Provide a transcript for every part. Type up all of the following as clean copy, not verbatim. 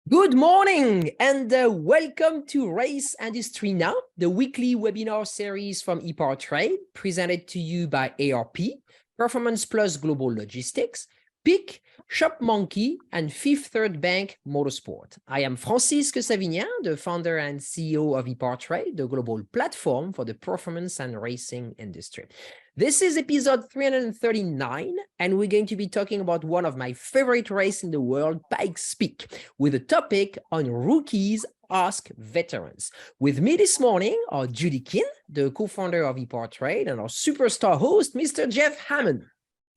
Good morning and welcome to Race Industry Now, the weekly webinar series from ePowerTrade, presented to you by ARP, Performance Plus Global Logistics, PIC, Shop Monkey, and Fifth Third Bank Motorsport. I am Francisque Savignan, the founder and CEO of ePowerTrade, the global platform for the performance and racing industry. This is episode 339, and we're going to be talking about one of my favorite races in the world, Pikes Peak, with a topic on rookies ask veterans. With me this morning are Judy Kin, the co-founder of ePowerTrade, and our superstar host, Mr. Jeff Hammond.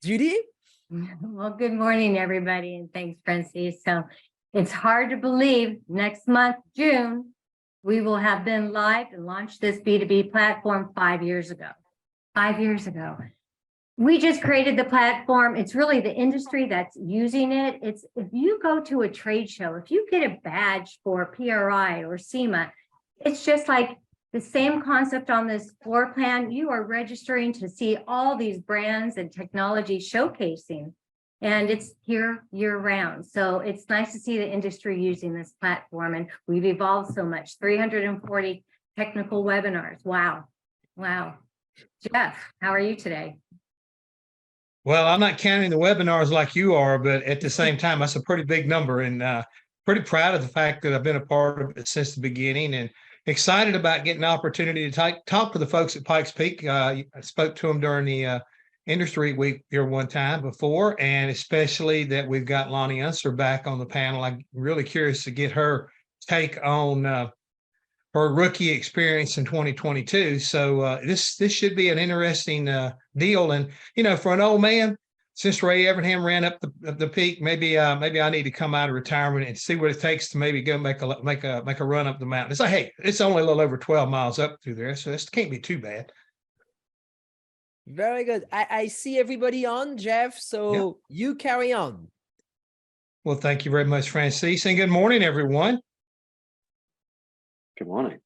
Judy? Well, good morning, everybody, and thanks, Francis. So it's hard to believe next month, June, we will have been live and launched this B2B platform 5 years ago. 5 years ago. We just created the platform. It's really the industry that's using it. It's if you go to a trade show, if you get a badge for PRI or SEMA, it's just like the same concept on this floor plan. You are registering to see all these brands and technology showcasing, and it's here year round. So it's nice to see the industry using this platform, and we've evolved so much. 340 technical webinars. Wow. Wow. Jeff, how are you today? Well, I'm not counting the webinars like you are, but at the same time, that's a pretty big number, and pretty proud of the fact that I've been a part of it since the beginning, and excited about getting the opportunity to talk to the folks at Pikes Peak. I spoke to them during the industry week here one time before, and especially that we've got Loni Unser back on the panel. I'm really curious to get her take on her rookie experience in 2022. So this should be an interesting deal. And, you know, for an old man, since Ray Evernham ran up the peak, maybe I need to come out of retirement and see what it takes to maybe go make a run up the mountain. It's like, hey, it's only a little over 12 miles up through there, so this can't be too bad. Very good. I see everybody on, Jeff, so You carry on. Well, thank you very much, Francis, and good morning, everyone. Good morning.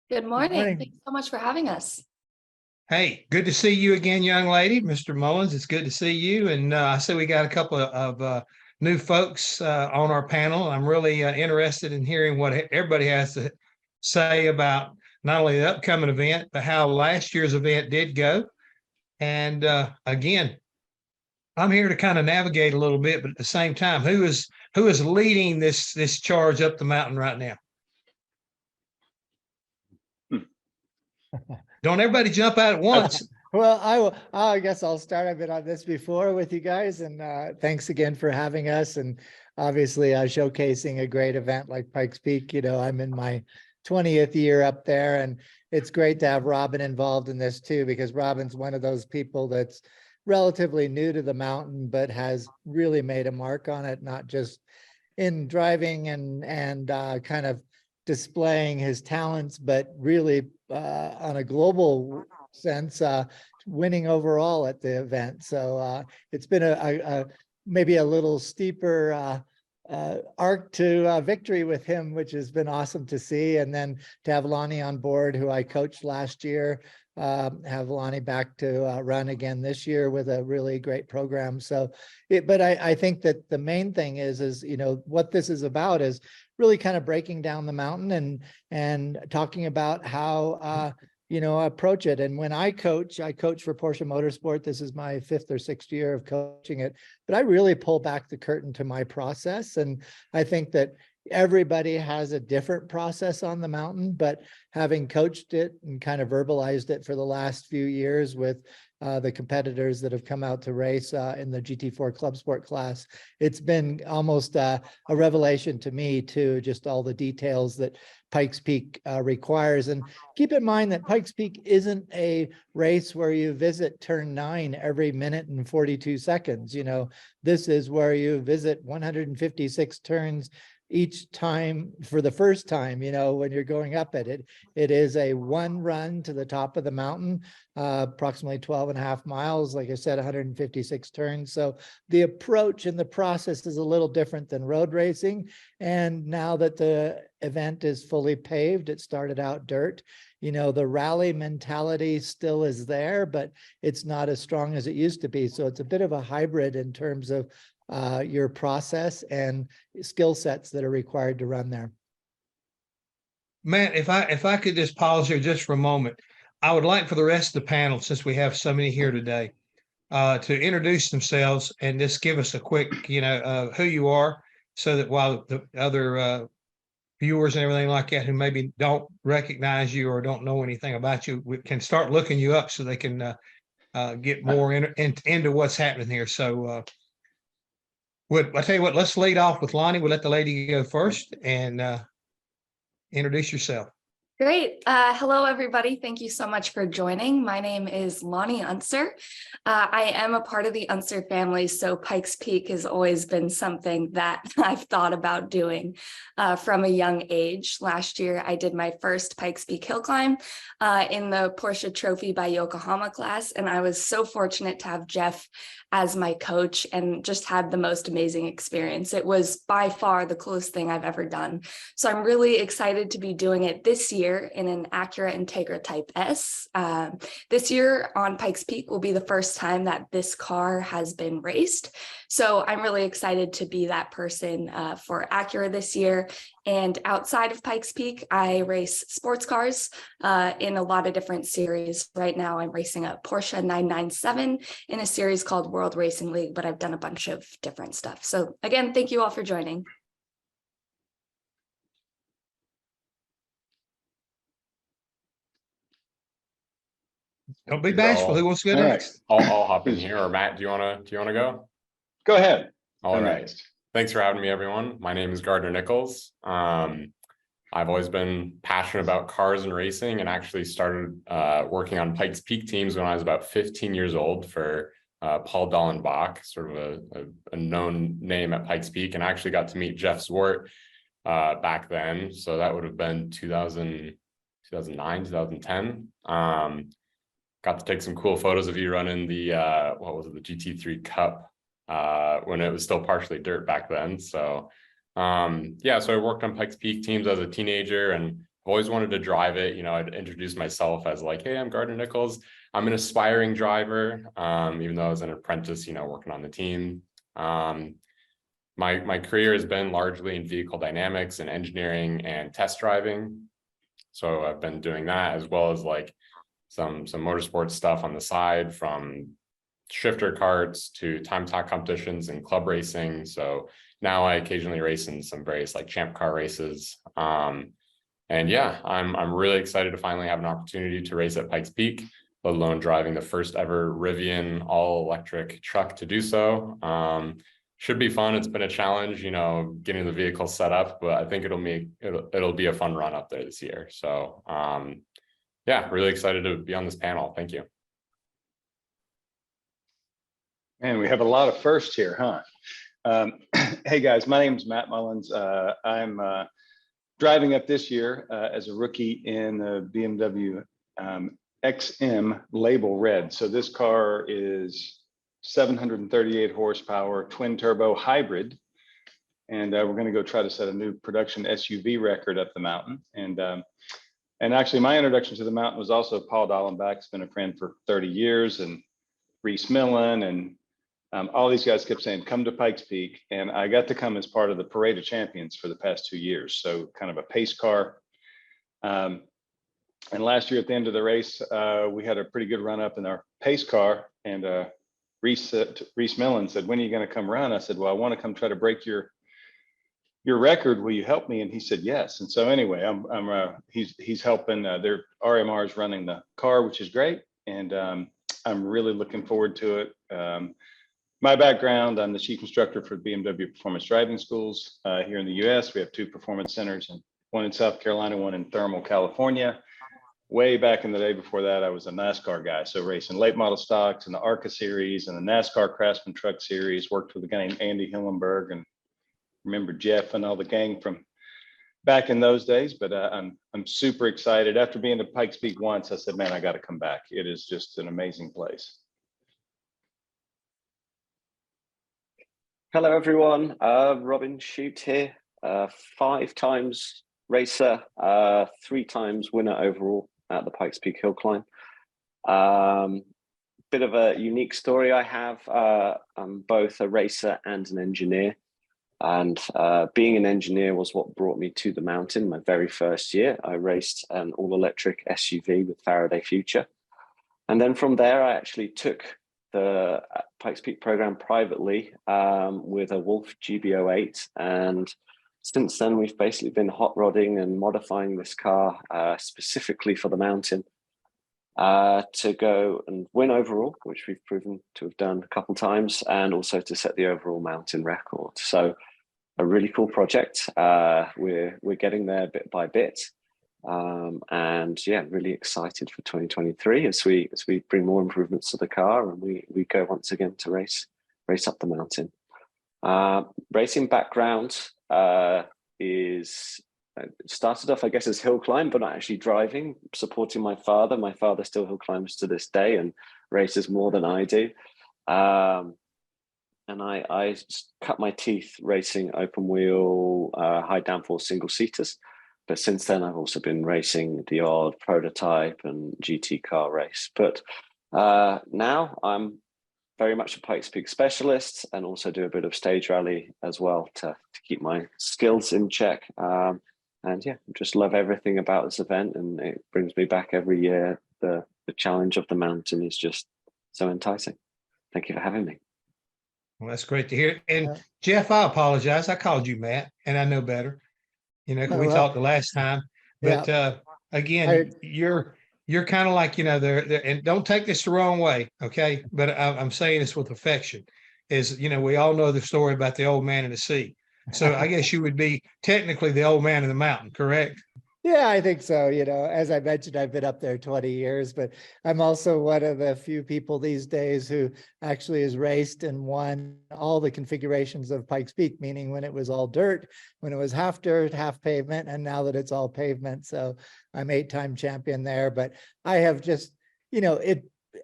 Good morning. Thanks so much for having us. Hey, good to see you again, young lady. Mr. Mullins, it's good to see you. And I see we got a couple of new folks on our panel. I'm really interested in hearing what everybody has to say about not only the upcoming event, but how last year's event did go. And again, I'm here to kind of navigate a little bit, but at the same time, who is leading this charge up the mountain right now? Don't everybody jump out at once. Well, I guess I'll start. I've been on this before with you guys, and thanks again for having us. And obviously, showcasing a great event like Pikes Peak. You know, I'm in my 20th year up there, and it's great to have Robin involved in this too, because Robin's one of those people that's relatively new to the mountain, but has really made a mark on it, not just in driving and kind of displaying his talents, but really on a global sense, winning overall at the event. So it's been a maybe a little steeper arc to victory with him, which has been awesome to see. And then to have Loni on board, who I coached last year, have Loni back to run again this year with a really great program. So, but I think that the main thing is, you know, what this is about is really kind of breaking down the mountain and talking about how, you know, approach it. And when I coach for Porsche Motorsport. This is my 5th or 6th year of coaching it, but I really pull back the curtain to my process. And I think that everybody has a different process on the mountain, but having coached it and kind of verbalized it for the last few years with the competitors that have come out to race in the GT4 Club Sport class, it's been almost a revelation to me too, just all the details that Pikes Peak requires. And keep in mind that Pikes Peak isn't a race where you visit turn 9 every minute and 42 seconds. You know, this is where you visit 156 turns each time for the first time, you know, when you're going up at it. It is a one run to the top of the mountain, approximately 12.5 miles, like I said, 156 turns. So the approach and the process is a little different than road racing. And now that the event is fully paved, it started out dirt, you know, the rally mentality still is there, but it's not as strong as it used to be. So it's a bit of a hybrid in terms of your process and skill sets that are required to run there. Matt, if I could just pause here just for a moment, I would like for the rest of the panel, since we have so many here today, to introduce themselves and just give us a quick, who you are, so that while the other viewers and everything like that who maybe don't recognize you or don't know anything about you, we can start looking you up so they can get more into what's happening here. So I tell you what, let's lead off with Loni. We'll let the lady go first and introduce yourself. Great. Hello, everybody. Thank you so much for joining. My name is Loni Unser. I am a part of the Unser family, so Pikes Peak has always been something that I've thought about doing from a young age. Last year, I did my first Pikes Peak hill climb in the Porsche Trophy by Yokohama class, and I was so fortunate to have Jeff as my coach and just had the most amazing experience. It was by far the coolest thing I've ever done. So I'm really excited to be doing it this year in an Acura Integra Type S. This year on Pikes Peak will be the first time that this car has been raced. So I'm really excited to be that person for Acura this year. And outside of Pikes Peak, I race sports cars in a lot of different series. Right now, I'm racing a Porsche 997 in a series called World Racing League, but I've done a bunch of different stuff. So again, thank you all for joining. Don't be bashful. Who wants to go next? I'll hop in here. Or Matt, do you wanna go? Go ahead. All right. Next. Thanks for having me, everyone. My name is Gardner Nichols. I've always been passionate about cars and racing, and actually started working on Pikes Peak teams when I was about 15 years old for Paul Dallenbach, sort of a known name at Pikes Peak, and I actually got to meet Jeff Zwart back then. So that would have been 2009, 2010. Got to take some cool photos of you running the the GT3 Cup when it was still partially dirt back then. So so I worked on Pikes Peak teams as a teenager and always wanted to drive it. I'd introduce myself as like, hey, I'm Gardner Nichols. I'm an aspiring driver, even though I was an apprentice, working on the team. My career has been largely in vehicle dynamics and engineering and test driving. So I've been doing that, as well as like some motorsports stuff on the side, from shifter karts to time attack competitions and club racing. So now I occasionally race in some various like champ car races. I'm really excited to finally have an opportunity to race at Pikes Peak, let alone driving the first ever Rivian all electric truck to do so. Should be fun. It's been a challenge, getting the vehicle set up, but I think it'll be a fun run up there this year. So really excited to be on this panel. Thank you. And we have a lot of firsts here, huh? Hey guys, my name is Matt Mullins. I'm driving up this year as a rookie in the BMW XM Label Red. So this car is 738 horsepower, twin turbo hybrid. And we're going to go try to set a new production SUV record up the mountain. And actually my introduction to the mountain was also Paul Dallenbach. He's been a friend for 30 years, and Reese Millen, and all these guys kept saying, come to Pikes Peak. And I got to come as part of the Parade of Champions for the past 2 years. So kind of a pace car. And last year at the end of the race, we had a pretty good run up in our pace car. And Reese Millen said, when are you going to come run? I said, well, I want to come try to break your record. Will you help me? And he said, yes. And so anyway, he's helping. Their RMR is running the car, which is great. And I'm really looking forward to it. My background, I'm the chief instructor for BMW Performance Driving Schools here in the US. We have 2 performance centers, and one in South Carolina, one in Thermal, California. Way back in the day before that, I was a NASCAR guy. So racing late model stocks and the ARCA series and the NASCAR Craftsman Truck series, worked with a guy named Andy Hillenberg, and remember Jeff and all the gang from back in those days. But I'm super excited. After being to Pikes Peak once, I said, man, I got to come back. It is just an amazing place. Hello, everyone. Robin Shute here, 5 times racer, 3 times winner overall at the Pikes Peak Hill Climb. bit of a unique story I have. I'm both a racer and an engineer. And being an engineer was what brought me to the mountain. My very first year, I raced an all-electric SUV with Faraday Future. And then from there, I actually took the Pikes Peak program privately with a Wolf GBO8. And since then, we've basically been hot rodding and modifying this car specifically for the mountain to go and win overall, which we've proven to have done a couple times, and also to set the overall mountain record. So a really cool project. We're getting there bit by bit. And yeah, really excited for 2023 as we bring more improvements to the car and we go once again to race up the mountain. Racing background is started off, I guess, as hill climb, but not actually driving, supporting my father. My father still hill climbs to this day and races more than I do. And I cut my teeth racing open wheel, high downforce single seaters. But since then, I've also been racing the odd prototype and GT car race. But now I'm very much a Pikes Peak specialist and also do a bit of stage rally as well to keep my skills in check. And yeah, just love everything about this event, and it brings me back every year. The challenge of the mountain is just so enticing. Thank you for having me. Well, that's great to hear. And Jeff, I apologize. I called you Matt, and I know better. You know, we talked the last time, but again, you're kind of like, you know, there, and don't take this the wrong way, okay? But I'm saying this with affection. Is, you know, we all know the story about the old man in the sea. So I guess you would be technically the old man in the mountain, correct? Yeah, I think so. You know, as I mentioned, I've been up there 20 years, but I'm also one of the few people these days who actually has raced and won all the configurations of Pikes Peak, meaning when it was all dirt, when it was half dirt, half pavement, and now that it's all pavement. So I'm 8-time champion there, but I have just, you know,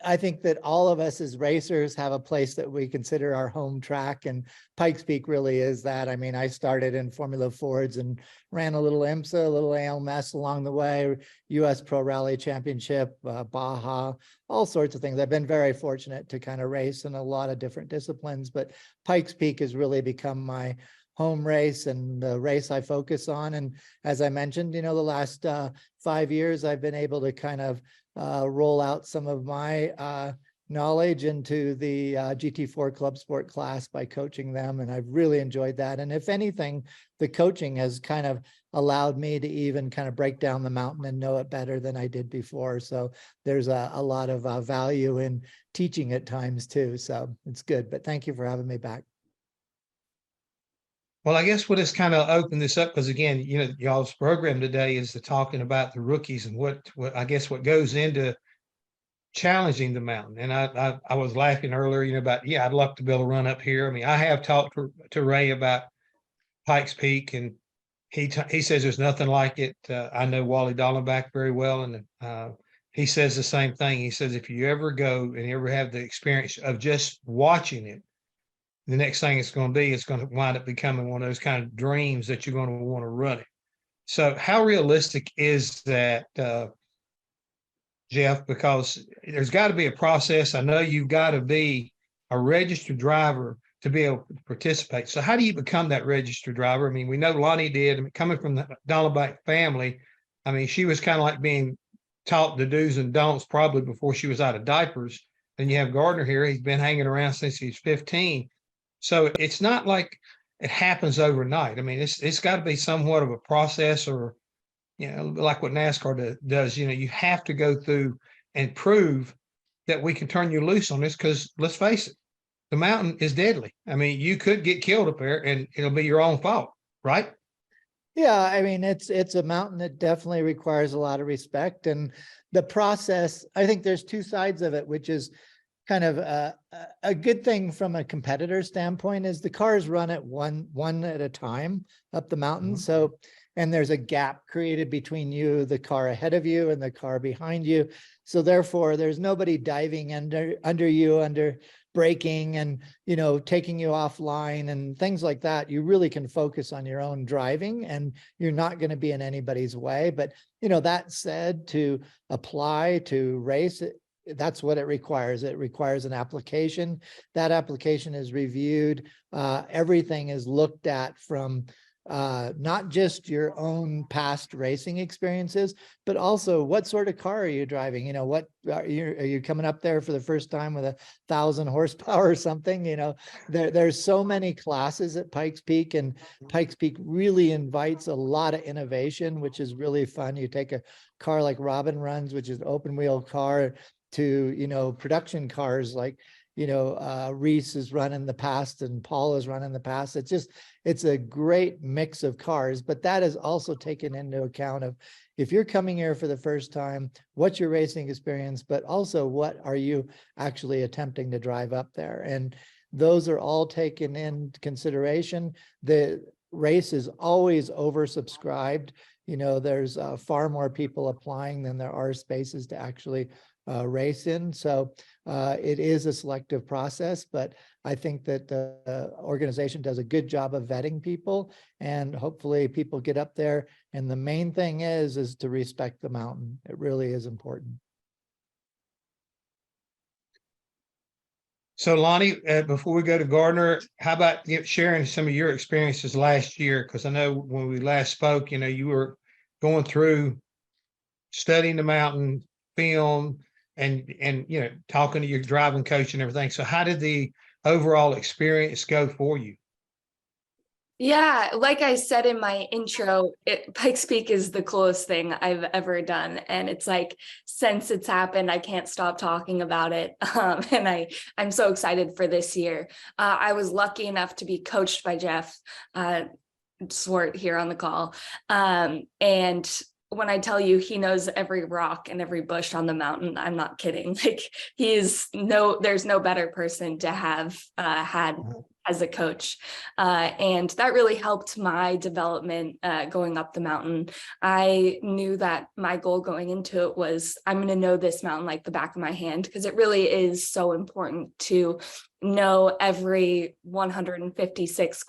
I think that all of us as racers have a place that we consider our home track, and Pikes Peak really is that. I mean, I started in Formula Fords and ran a little IMSA, a little ALMS along the way, US Pro Rally Championship, Baja, all sorts of things. I've been very fortunate to kind of race in a lot of different disciplines, but Pikes Peak has really become my home race and the race I focus on. And as I mentioned, you know, the last 5 years, I've been able to kind of roll out some of my knowledge into the GT4 Club Sport class by coaching them. And I've really enjoyed that. And if anything, the coaching has kind of allowed me to even kind of break down the mountain and know it better than I did before. So there's a lot of value in teaching at times too. So it's good, but thank you for having me back. Well, I guess we'll just kind of open this up because, again, you know, y'all's program today is talking about the rookies and what I guess what goes into challenging the mountain. And I was laughing earlier, you know, about, yeah, I'd love to be able to run up here. I mean, I have talked to Ray about Pikes Peak, and he says there's nothing like it. I know Wally Dallenbach very well, and he says the same thing. He says if you ever go and you ever have the experience of just watching it, the next thing it's going to be, it's going to wind up becoming one of those kind of dreams that you're going to want to run it. So how realistic is that, Jeff? Because there's got to be a process. I know you've got to be a registered driver to be able to participate. So how do you become that registered driver? I mean, we know Loni did. I mean, coming from the Dallenbach family, I mean, she was kind of like being taught the do's and don'ts probably before she was out of diapers. Then you have Gardner here. He's been hanging around since he's 15. So it's not like it happens overnight. I mean, it's got to be somewhat of a process, or, you know, like what NASCAR does. You know, you have to go through and prove that we can turn you loose on this, because let's face it, the mountain is deadly. I mean, you could get killed up there and it'll be your own fault, right? Yeah, I mean, it's a mountain that definitely requires a lot of respect. And the process, I think there's two sides of it, which is kind of a good thing from a competitor standpoint, is the cars run at one at a time up the mountain. Mm-hmm. So, and there's a gap created between you, the car ahead of you, and the car behind you. So therefore, there's nobody diving under you, under braking and, you know, taking you offline and things like that. You really can focus on your own driving, and you're not going to be in anybody's way. But, you know, that said, to apply to race that's what it requires. It requires an application. That application is reviewed. Everything is looked at from not just your own past racing experiences, but also what sort of car are you driving? You know, what are you coming up there for the first time with 1,000 horsepower or something? You know, there's so many classes at Pikes Peak, and Pikes Peak really invites a lot of innovation, which is really fun. You take a car like Robin runs, which is an open wheel car, to, you know, production cars like, you know, Reese has run in the past and Paul has run in the past. It's a great mix of cars, but that is also taken into account of, if you're coming here for the first time, what's your racing experience, but also what are you actually attempting to drive up there? And those are all taken into consideration. The race is always oversubscribed. You know, there's far more people applying than there are spaces to actually race in. So it is a selective process, but I think that the organization does a good job of vetting people, and hopefully people get up there. And the main thing is to respect the mountain. It really is important. So Lonnie, before we go to Gardner, how about sharing some of your experiences last year? Because I know when we last spoke, you know, you were going through studying the mountain, film, and you know, talking to your driving coach and everything. So how did the overall experience go for you? Yeah, like I said in my intro, Pikes Peak is the coolest thing I've ever done. And it's like, since it's happened, I can't stop talking about it. And I'm so excited for this year. I was lucky enough to be coached by Jeff Zwart here on the call. And when I tell you he knows every rock and every bush on the mountain, I'm not kidding. Like, there's no better person to have had as a coach. And that really helped my development going up the mountain. I knew that my goal going into it was, I'm going to know this mountain like the back of my hand, because it really is so important to know every 156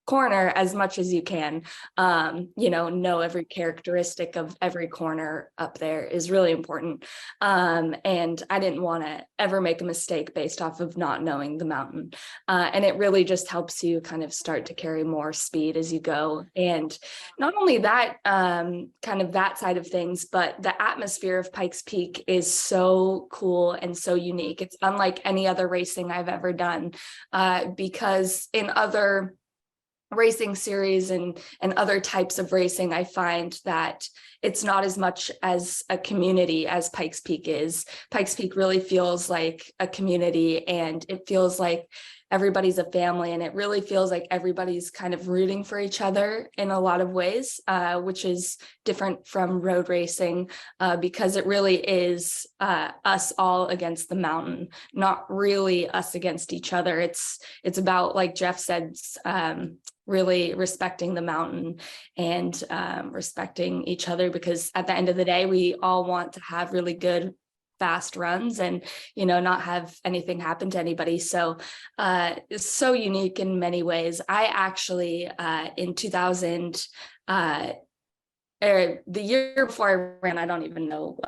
corner as much as you can. You know every characteristic of every corner up there is really important. And I didn't want to ever make a mistake based off of not knowing the mountain. And it really just helps you kind of start to carry more speed as you go. And not only that, kind of that side of things, but the atmosphere of Pikes Peak is so cool and so unique. It's unlike any other racing I've ever done, because in other racing series and other types of racing, I find that it's not as much as a community as Pikes Peak is. Pikes Peak really feels like a community, and it feels like everybody's a family, and it really feels like everybody's kind of rooting for each other in a lot of ways, which is different from road racing, because it really is us all against the mountain, not really us against each other. It's about, like Jeff said, really respecting the mountain and respecting each other, because at the end of the day, we all want to have really good fast runs and, you know, not have anything happen to anybody. So it's so unique in many ways. I actually in 2000 the year before I ran, I don't even know,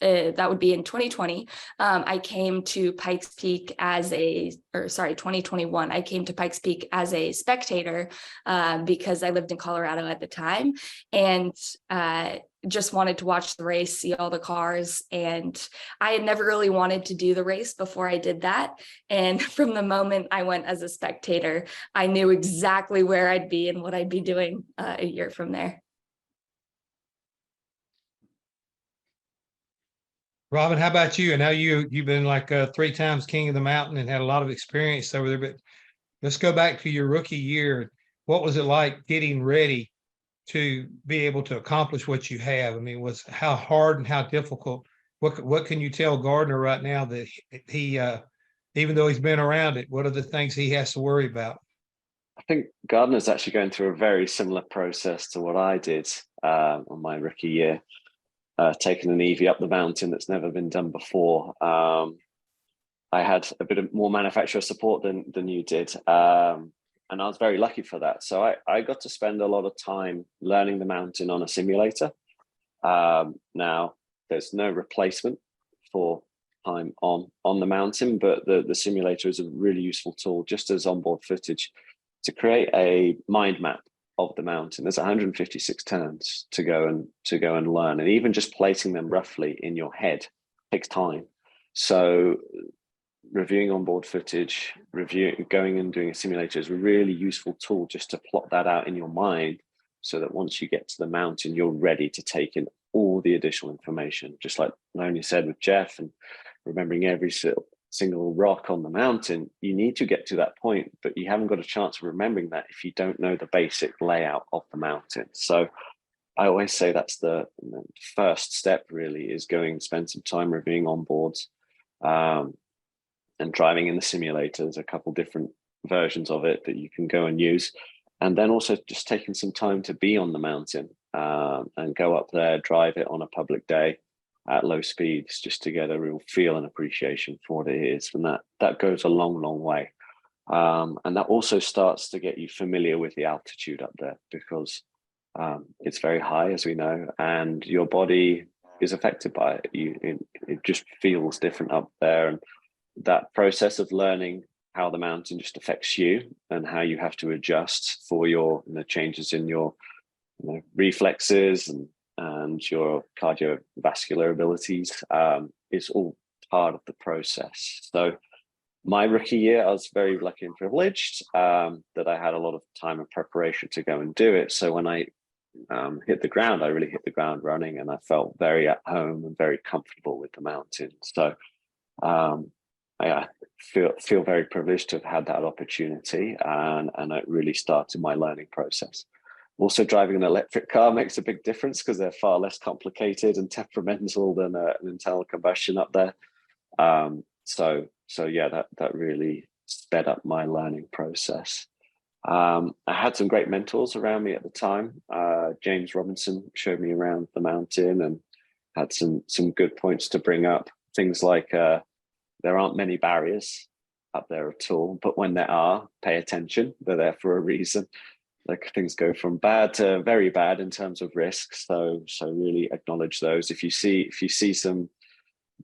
that would be in 2020. I came to Pikes Peak 2021. I came to Pikes Peak as a spectator because I lived in Colorado at the time, and just wanted to watch the race, see all the cars. And I had never really wanted to do the race before I did that. And from the moment I went as a spectator, I knew exactly where I'd be and what I'd be doing a year from there. Robin, how about you? I know you've been like 3 times king of the mountain and had a lot of experience over there, but let's go back to your rookie year. What was it like getting ready to be able to accomplish what you have? I mean, how hard and how difficult? What can you tell Gardner right now that he even though he's been around it, what are the things he has to worry about? I think Gardner's actually going through a very similar process to what I did on my rookie year. Taking an EV up the mountain that's never been done before. I had a bit of more manufacturer support than you did. And I was very lucky for that. So I got to spend a lot of time learning the mountain on a simulator. Now, there's no replacement for time on the mountain, but the simulator is a really useful tool, just as onboard footage, to create a mind map of the mountain. There's 156 turns to go and learn, and even just placing them roughly in your head takes time. So reviewing onboard footage, going and doing a simulator is a really useful tool just to plot that out in your mind, so that once you get to the mountain, you're ready to take in all the additional information. Just like Loni said with Jeff, and remembering every single rock on the mountain, you need to get to that point, but you haven't got a chance of remembering that if you don't know the basic layout of the mountain. So I always say that's the first step, really, is going and spend some time reviewing onboards and driving in the simulator. There's a couple different versions of it that you can go and use. And then also just taking some time to be on the mountain and go up there, drive it on a public day at low speeds, just to get a real feel and appreciation for what it is. And that goes a long, long way. And that also starts to get you familiar with the altitude up there, because it's very high, as we know, and your body is affected by it. It just feels different up there. And that process of learning how the mountain just affects you and how you have to adjust for your changes in your reflexes and your cardiovascular abilities is all part of the process. So my rookie year, I was very lucky and privileged that I had a lot of time and preparation to go and do it. So when I hit the ground, I really hit the ground running, and I felt very at home and very comfortable with the mountain. So I feel very privileged to have had that opportunity, and it really started my learning process. Also, driving an electric car makes a big difference, because they're far less complicated and temperamental than an internal combustion up there. So yeah, that really sped up my learning process. I had some great mentors around me at the time. James Robinson showed me around the mountain and had some good points to bring up. Things like there aren't many barriers up there at all, but when there are, pay attention. They're there for a reason. Like, things go from bad to very bad in terms of risks. So really acknowledge those. If you see some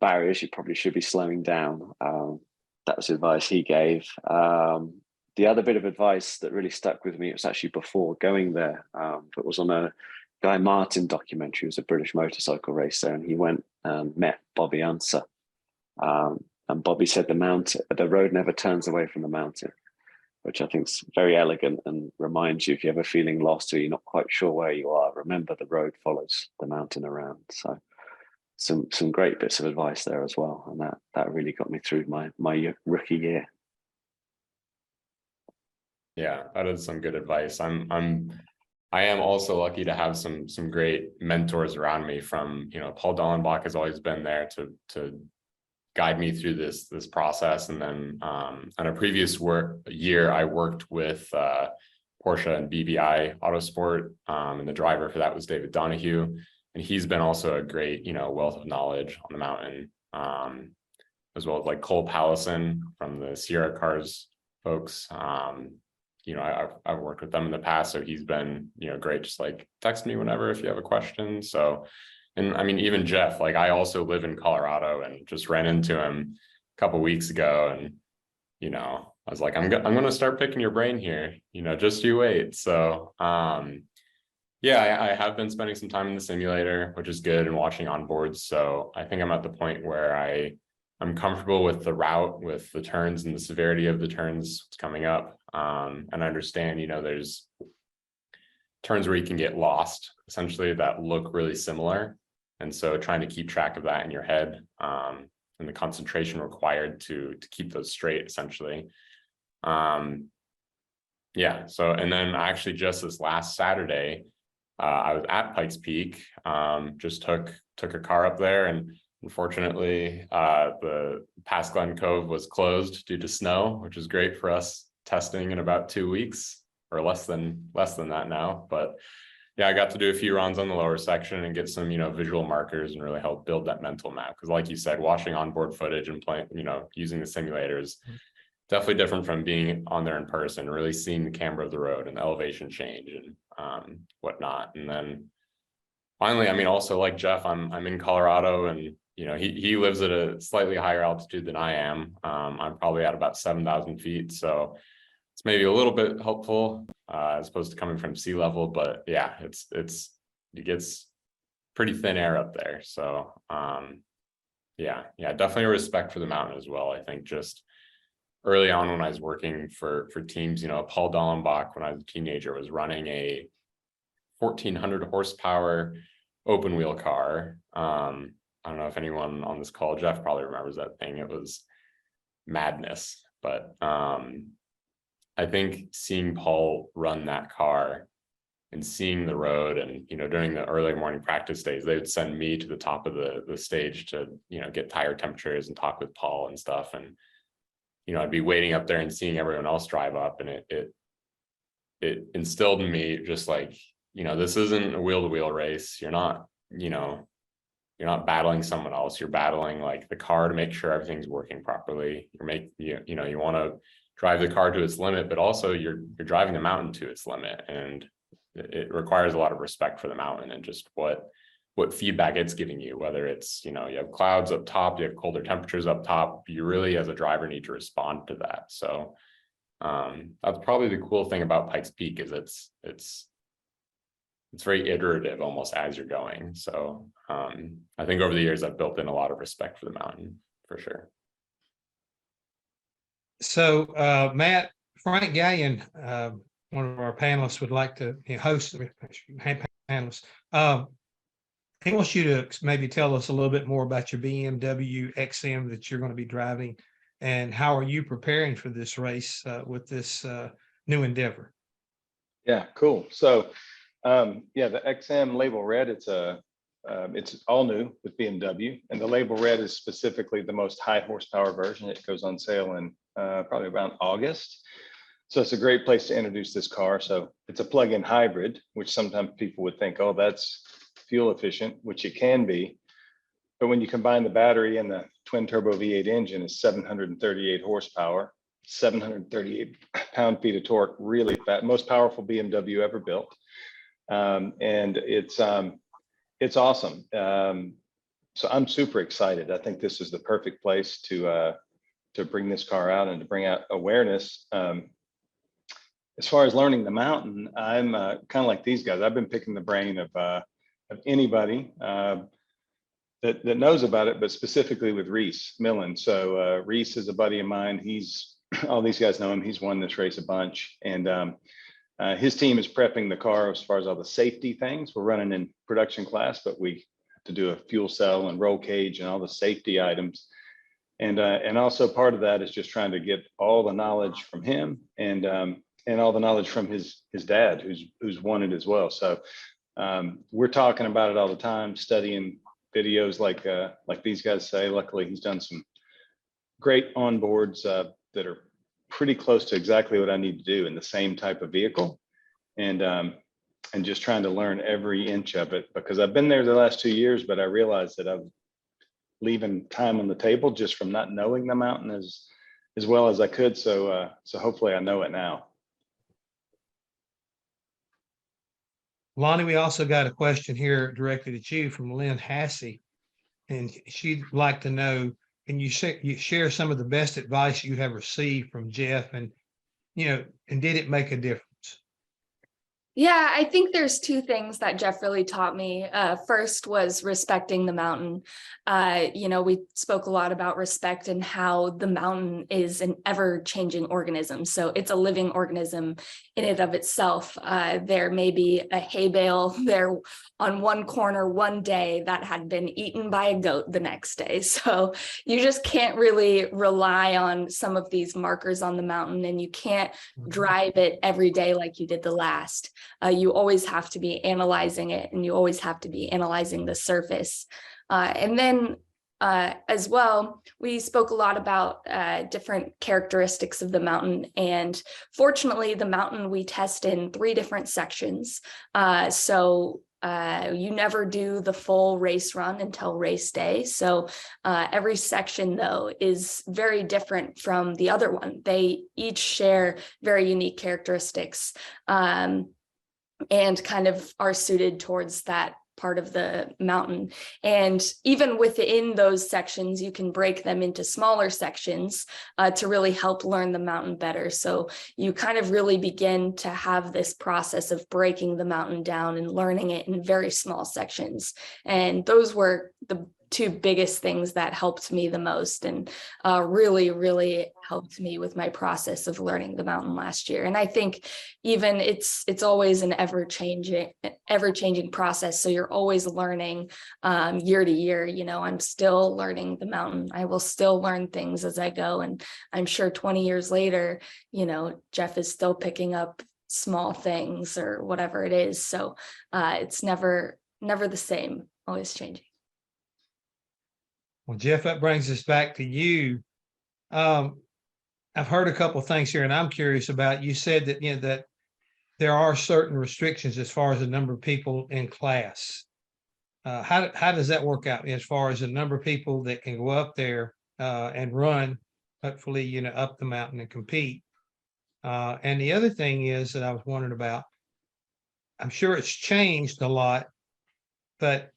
barriers, you probably should be slowing down. That was advice he gave. The other bit of advice that really stuck with me, it was actually before going there, but was on a Guy Martin documentary. He was a British motorcycle racer, and he went and met Bobby Unser. And Bobby said the road never turns away from the mountain, which I think is very elegant and reminds you, if you're ever feeling lost or you're not quite sure where you are, remember the road follows the mountain around. So some great bits of advice there as well. And that really got me through my rookie year. Yeah, that is some good advice. I am also lucky to have some great mentors around me. From, Paul Dallenbach has always been there to guide me through this process. And then on a previous year, I worked with Porsche and BVI Autosport, and the driver for that was David Donahue. And he's been also a great, wealth of knowledge on the mountain, as well as like Cole Pallison from the Sierra Cars folks. I've worked with them in the past, so he's been, great. Just like text me whenever if you have a question. So, and I mean, even Jeff, like, I also live in Colorado and just ran into him a couple of weeks ago, and I was like, I'm going to start picking your brain here. Just you wait. So, yeah, I have been spending some time in the simulator, which is good, and watching onboards. So I think I'm at the point where I'm comfortable with the route, with the turns and the severity of the turns coming up. And I understand, there's turns where you can get lost, essentially, that look really similar. And so trying to keep track of that in your head, and the concentration required to keep those straight, essentially. Yeah. So, and then actually just this last Saturday, I was at Pikes Peak, just took a car up there, and unfortunately, the Pass Glen Cove was closed due to snow, which is great for us testing in about 2 weeks, or less than that now. But yeah, I got to do a few runs on the lower section and get some, visual markers, and really help build that mental map. Because like you said, watching onboard footage and playing, using the simulators, definitely different from being on there in person, really seeing the camber of the road and the elevation change and whatnot. And then finally, I mean, also like Jeff, I'm in Colorado, and he lives at a slightly higher altitude than I am. I'm probably at about 7,000 feet. So it's maybe a little bit helpful as opposed to coming from sea level, but yeah, it gets pretty thin air up there. So yeah, definitely a respect for the mountain as well. I think just early on when I was working for teams, Paul Dallenbach, when I was a teenager, was running a 1,400 horsepower open wheel car. I don't know if anyone on this call, Jeff probably remembers that thing. It was madness, but I think seeing Paul run that car and seeing the road, and during the early morning practice days, they would send me to the top of the stage to get tire temperatures and talk with Paul and stuff. And I'd be waiting up there and seeing everyone else drive up, and it instilled in me just like, this isn't a wheel-to-wheel race. You're not battling someone else. You're battling like the car to make sure everything's working properly. You want to drive the car to its limit, but also you're driving the mountain to its limit, and it requires a lot of respect for the mountain and just what feedback it's giving you, whether it's you have clouds up top, you have colder temperatures up top. You really as a driver need to respond to that. So that's probably the cool thing about Pikes Peak, is it's very iterative almost as you're going. So I think over the years I've built in a lot of respect for the mountain for sure. So Matt, Frank Gallion, one of our panelists, would like to host panelists. He wants you to maybe tell us a little bit more about your BMW XM that you're going to be driving, and how are you preparing for this race with this new endeavor? Yeah, cool. So the XM label red, it's all new with BMW, and the label red is specifically the most high horsepower version. It goes on sale in probably around August. So it's a great place to introduce this car. So it's a plug-in hybrid, which sometimes people would think, oh, that's fuel efficient, which it can be. But when you combine the battery and the twin turbo V8 engine, is 738 horsepower, 738 pound-feet of torque, really fast, most powerful BMW ever built. And it's awesome. So I'm super excited. I think this is the perfect place to bring this car out and to bring out awareness. As far as learning the mountain, I'm kind of like these guys. I've been picking the brain of anybody that knows about it, but specifically with Reese Mullins. So Reese is a buddy of mine. All these guys know him. He's won this race a bunch, and his team is prepping the car as far as all the safety things. We're running in production class, but we have to do a fuel cell and roll cage and all the safety items. And also part of that is just trying to get all the knowledge from him and all the knowledge from his dad, who's won it as well. So we're talking about it all the time, studying videos like these guys say. Luckily, he's done some great onboards that are pretty close to exactly what I need to do in the same type of vehicle, and just trying to learn every inch of it, because I've been there the last 2 years, but I realized that I'm leaving time on the table just from not knowing the mountain as well as I could. So hopefully I know it now. Loni, we also got a question here directed at you from Lynn Hassey, and she'd like to know, can you share some of the best advice you have received from Jeff, and did it make a difference? Yeah, I think there's two things that Jeff really taught me. First was respecting the mountain. We spoke a lot about respect and how the mountain is an ever-changing organism. So it's a living organism in and of itself. There may be a hay bale there on one corner one day that had been eaten by a goat the next day. So you just can't really rely on some of these markers on the mountain, and you can't drive it every day like you did the last. You always have to be analyzing it, and you always have to be analyzing the surface. And then as well, we spoke a lot about different characteristics of the mountain. And fortunately, the mountain we test in 3 different sections. So you never do the full race run until race day. So every section, though, is very different from the other one. They each share very unique characteristics. And kind of are suited towards that part of the mountain. And even within those sections, you can break them into smaller sections to really help learn the mountain better. So you kind of really begin to have this process of breaking the mountain down and learning it in very small sections. And those were the two biggest things that helped me the most, and really helped me with my process of learning the mountain last year. And I think even it's always an ever-changing process. So you're always learning year to year. You know, I'm still learning the mountain. I will still learn things as I go. And I'm sure 20 years later, you know, Jeff is still picking up small things or whatever it is. So it's never the same, always changing. Well, Jeff, that brings us back to you. I've heard a couple of things here, and I'm curious about. You said that that there are certain restrictions as far as the number of people in class. How does that work out as far as the number of people that can go up there and run, hopefully up the mountain and compete? And the other thing is that I was wondering about. I'm sure it's changed a lot, but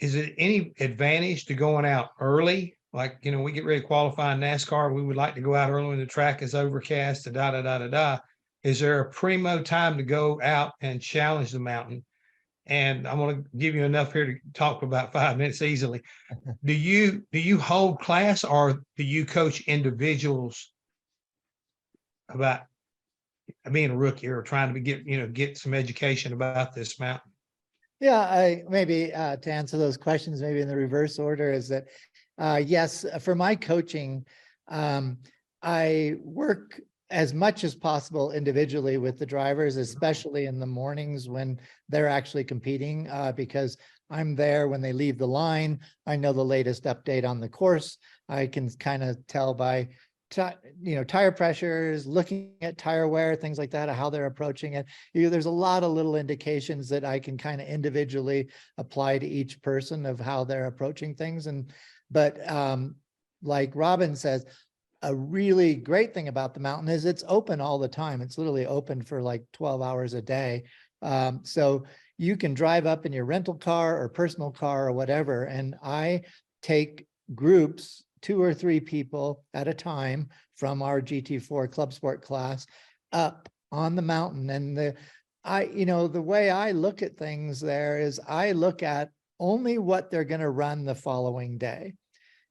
is it any advantage to going out early? Like, we get ready to qualify in NASCAR. We would like to go out early when the track is overcast, Is there a primo time to go out and challenge the mountain? And I'm going to give you enough here to talk for about 5 minutes easily. Do you hold class, or do you coach individuals about being a rookie or trying to get some education about this mountain? Yeah, I maybe to answer those questions, maybe in the reverse order, is that yes, for my coaching, I work as much as possible individually with the drivers, especially in the mornings when they're actually competing, because I'm there when they leave the line. I know the latest update on the course. I can kind of tell by tire pressures, looking at tire wear, things like that, how they're approaching it. There's a lot of little indications that I can kind of individually apply to each person of how they're approaching things. But like Robin says, a really great thing about the mountain is it's open all the time. It's literally open for like 12 hours a day. So you can drive up in your rental car or personal car or whatever. And I take groups, 2 or 3 people at a time from our GT4 Club Sport class up on the mountain. And the way I look at things there is I look at only what they're going to run the following day.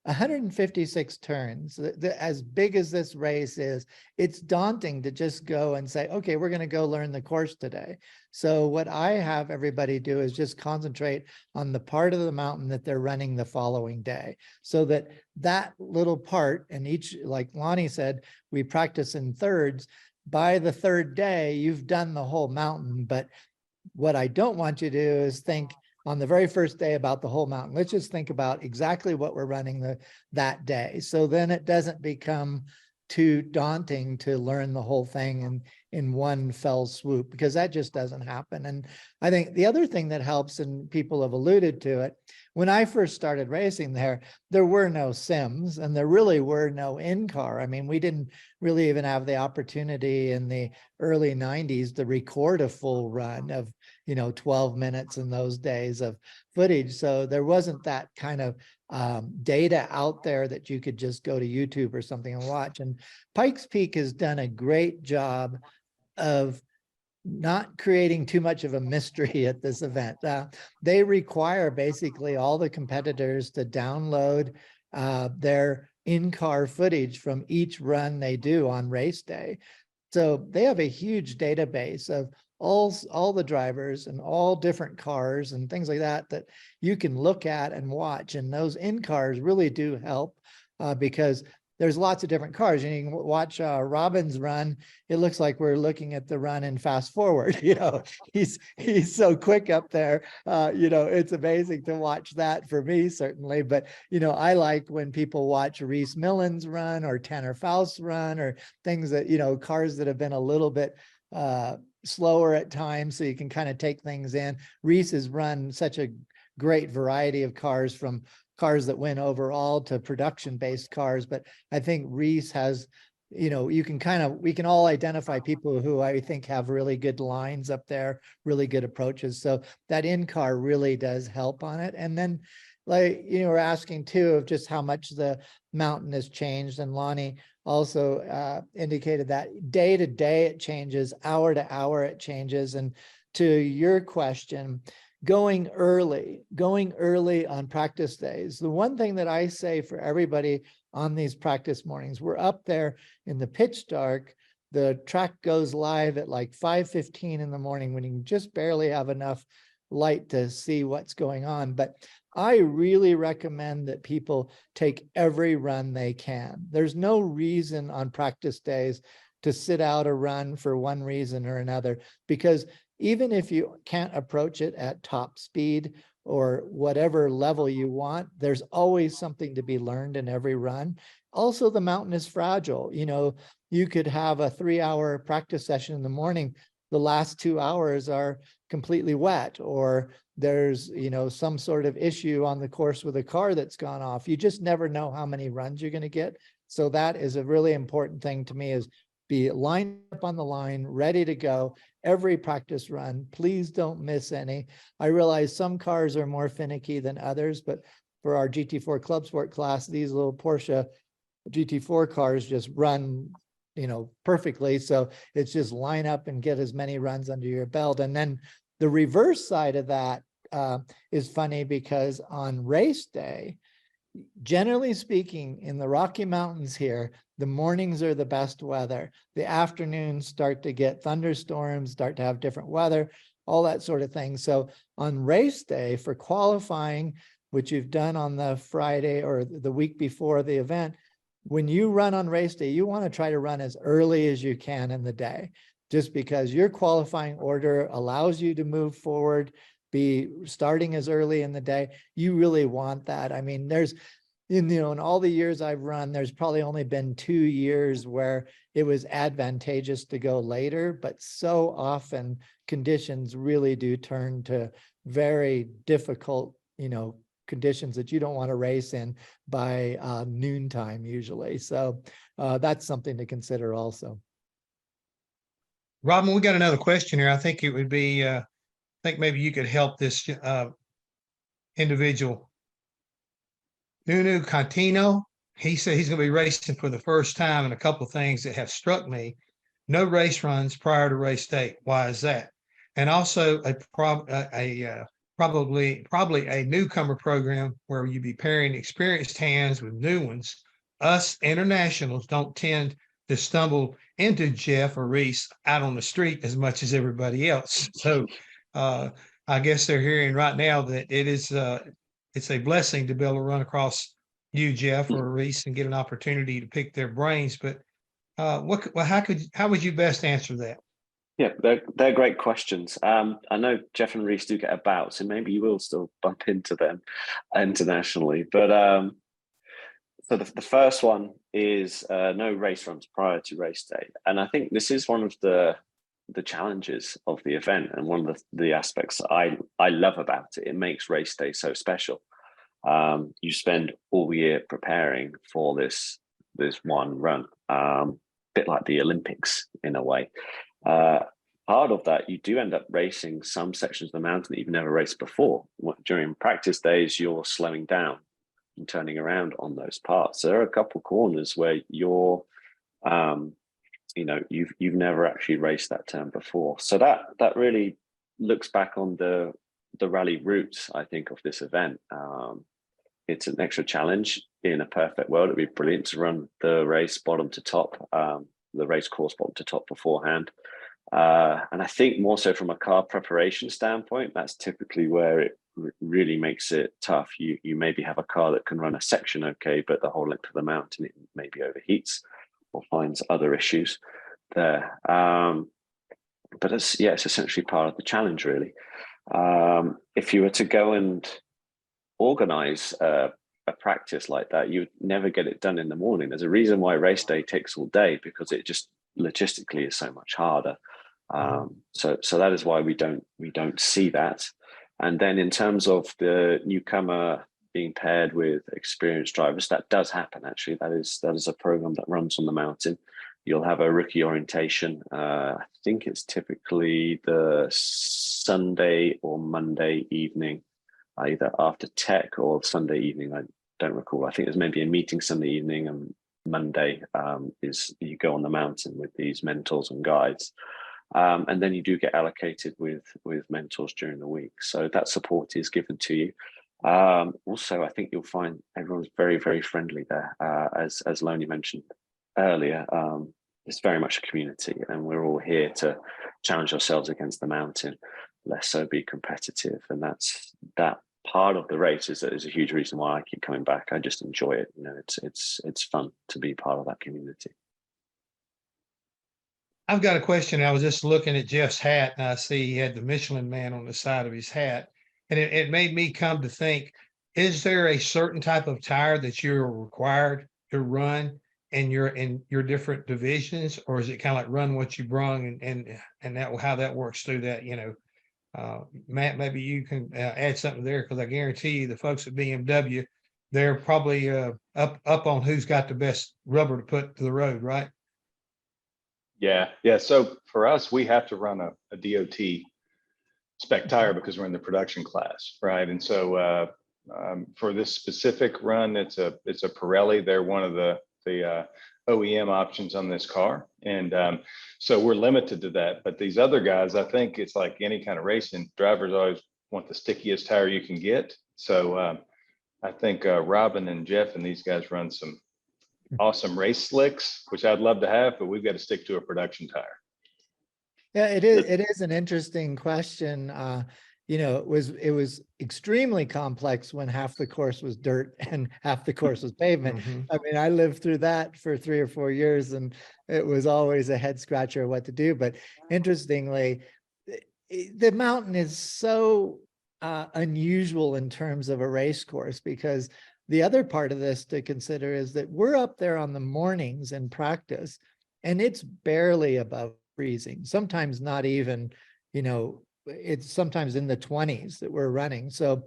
156 turns, as big as this race is, it's daunting to just go and say, okay, we're going to go learn the course today. So what I have everybody do is just concentrate on the part of the mountain that they're running the following day, so that little part, and each, like Loni said, we practice in thirds. By the third day, you've done the whole mountain. But what I don't want you to do is think on the very first day about the whole mountain. Let's just think about exactly what we're running that day. So then it doesn't become too daunting to learn the whole thing in one fell swoop, because that just doesn't happen. And I think the other thing that helps, and people have alluded to it, when I first started racing there were no sims, and there really were no in-car. I mean, we didn't really even have the opportunity in the early 90s to record a full run of 12 minutes in those days of footage. So there wasn't that kind of data out there that you could just go to YouTube or something and watch. And Pikes Peak has done a great job of not creating too much of a mystery at this event. They require basically all the competitors to download their in-car footage from each run they do on race day. So they have a huge database of all the drivers and all different cars and things like that you can look at and watch. And those in-cars really do help because there's lots of different cars. And you can watch Robin's run. It looks like we're looking at the run in fast forward. He's so quick up there. It's amazing to watch that for me, certainly. But I like when people watch Reese Mullins run or Tanner Faust run, or things that cars that have been a little bit slower at times, so you can kind of take things in. Reese has run such a great variety of cars, from cars that win overall to production-based cars. But I think Reese has you can we can all identify people who I think have really good lines up there, really good approaches. So that in-car really does help on it. And then like, we're asking too of just how much the mountain has changed. And Loni also indicated that day to day it changes, hour to hour it changes. And to your question, going early on practice days. The one thing that I say for everybody on these practice mornings, we're up there in the pitch dark. The track goes live at like 5:15 in the morning when you just barely have enough light to see what's going on. But I really recommend that people take every run they can. There's no reason on practice days to sit out a run for one reason or another, because even if you can't approach it at top speed or whatever level you want, there's always something to be learned in every run. Also, the mountain is fragile. You could have a 3-hour practice session in the morning. The last 2 hours are completely wet, or there's, some sort of issue on the course with a car that's gone off. You just never know how many runs you're going to get. So that is a really important thing to me, is be lined up on the line, ready to go every practice run. Please don't miss any. I realize some cars are more finicky than others, but for our GT4 Club Sport class, these little Porsche GT4 cars just run, perfectly. So it's just line up and get as many runs under your belt. And then the reverse side of that is funny, because on race day, generally speaking, in the Rocky Mountains here, the mornings are the best weather. The afternoons start to get thunderstorms, start to have different weather, all that sort of thing. So on race day for qualifying, which you've done on the Friday or the week before the event, when you run on race day, you want to try to run as early as you can in the day, just because your qualifying order allows you to move forward, be starting as early in the day. You really want that. I mean, there's, in all the years I've run, there's probably only been 2 years where it was advantageous to go later, but so often conditions really do turn to very difficult, conditions that you don't want to race in by noontime usually. So that's something to consider also. Robin, we got another question here. I think it would be, I think maybe you could help this individual. Nunu Contino, he said he's going to be racing for the first time, and a couple of things that have struck me: no race runs prior to race date. Why is that? And also probably a newcomer program where you be pairing experienced hands with new ones. Us internationals don't tend to stumble into Jeff or Reese out on the street as much as everybody else. So I guess they're hearing right now that it's a blessing to be able to run across you, Jeff, or Reese, and get an opportunity to pick their brains. But how would you best answer that? Yeah, they're great questions. I know Jeff and Reese do get about, so maybe you will still bump into them internationally. But so the first one is no race runs prior to race day, and I think this is one of the challenges of the event, and one of the aspects I love about it. It makes race day so special. You spend all year preparing for this one run, bit like the Olympics in a way. Part of that, you do end up racing some sections of the mountain that you've never raced before. During practice days, you're slowing down and turning around on those parts. So there are a couple corners where you're you've never actually raced that turn before. So that really looks back on the rally roots, I think, of this event. It's an extra challenge. In a perfect world, it'd be brilliant to run the race bottom to top, the race course bottom to top beforehand. And I think more so from a car preparation standpoint, that's typically where it really makes it tough. You maybe have a car that can run a section okay, but the whole length of the mountain, it maybe overheats or finds other issues there. But it's essentially part of the challenge, really. If you were to go and organize a practice like that, you'd never get it done in the morning. There's a reason why race day takes all day, because it just logistically is so much harder. So that is why we don't see that. And then in terms of the newcomer being paired with experienced drivers, that does happen. Actually, that is a program that runs on the mountain. You'll have a rookie orientation. I think it's typically the Sunday or Monday evening, either after tech or Sunday evening. I don't recall. I think there's maybe a meeting Sunday evening, and Monday is you go on the mountain with these mentors and guides. And then you do get allocated with mentors during the week. So that support is given to you. Also, I think you'll find everyone's very, very friendly there. As Loni mentioned earlier, it's very much a community, and we're all here to challenge ourselves against the mountain, less so be competitive. And that part of the race is a huge reason why I keep coming back. I just enjoy it. You know, it's fun to be part of that community. I've got a question. I was just looking at Jeff's hat, and I see he had the Michelin Man on the side of his hat. And it made me come to think, is there a certain type of tire that you're required to run in your different divisions, or is it kind of like run what you brung, and that how that works through that? Matt, maybe you can add something there, because I guarantee you the folks at BMW, they're probably up on who's got the best rubber to put to the road, right? Yeah. So for us, we have to run a DOT spec tire because we're in the production class, right? And so for this specific run, it's a Pirelli. They're one of the OEM options on this car, and so we're limited to that. But these other guys, I think it's like any kind of racing, drivers always want the stickiest tire you can get. So I think Robin and Jeff and these guys run some awesome race slicks, which I'd love to have, but we've got to stick to a production tire. Yeah, it is an interesting question. It was extremely complex when half the course was dirt and half the course was pavement. Mm-hmm. I mean, I lived through that for 3 or 4 years, and it was always a head scratcher what to do. But interestingly, the mountain is so unusual in terms of a race course, because the other part of this to consider is that we're up there on the mornings in practice, and it's barely above freezing, sometimes not even, it's sometimes in the 20s that we're running. So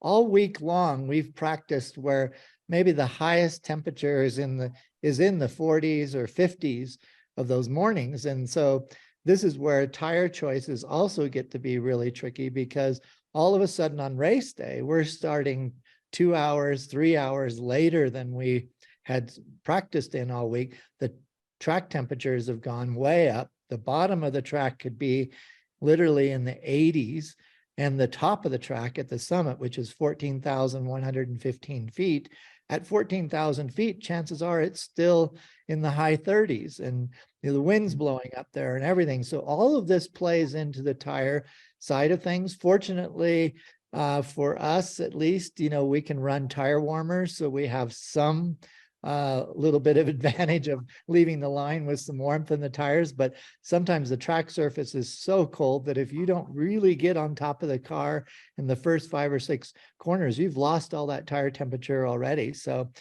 all week long, we've practiced where maybe the highest temperature is in the 40s or 50s of those mornings. And so this is where tire choices also get to be really tricky, because all of a sudden on race day, we're starting 2 hours, 3 hours later than we had practiced in all week. The track temperatures have gone way up. The bottom of the track could be literally in the 80s, and the top of the track at the summit, which is 14,115 feet, at 14,000 feet, chances are it's still in the high 30s, and the wind's blowing up there and everything. So all of this plays into the tire side of things. Fortunately, for us, at least, we can run tire warmers, so we have some little bit of advantage of leaving the line with some warmth in the tires. But sometimes the track surface is so cold that if you don't really get on top of the car in the first 5 or 6 corners, you've lost all that tire temperature already. So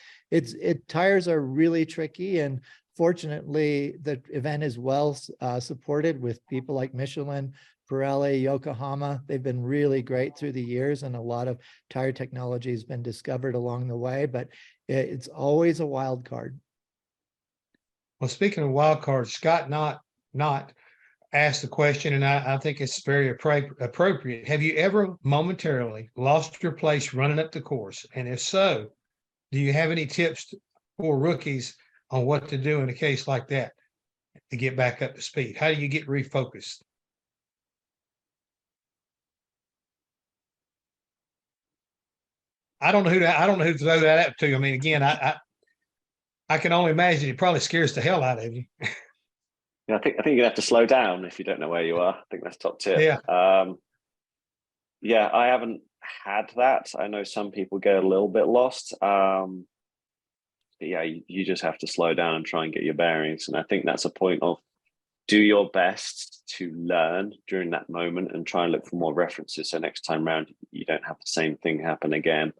tires are really tricky, and fortunately the event is well supported with people like Michelin, Pirelli, Yokohama. They've been really great through the years, and a lot of tire technology has been discovered along the way, but it's always a wild card. Well, speaking of wild cards, Scott not asked the question, and I think it's very appropriate. Have you ever momentarily lost your place running up the course? And if so, do you have any tips for rookies on what to do in a case like that to get back up to speed? How do you get refocused? I don't know who to throw that up to. I mean, again, I can only imagine it probably scares the hell out of you. Yeah, I think you're gonna have to slow down if you don't know where you are. I think that's top tip. Yeah. Yeah, I haven't had that. I know some people get a little bit lost. But yeah, you just have to slow down and try and get your bearings. And I think that's a point of do your best to learn during that moment and try and look for more references. So next time around, you don't have the same thing happen again.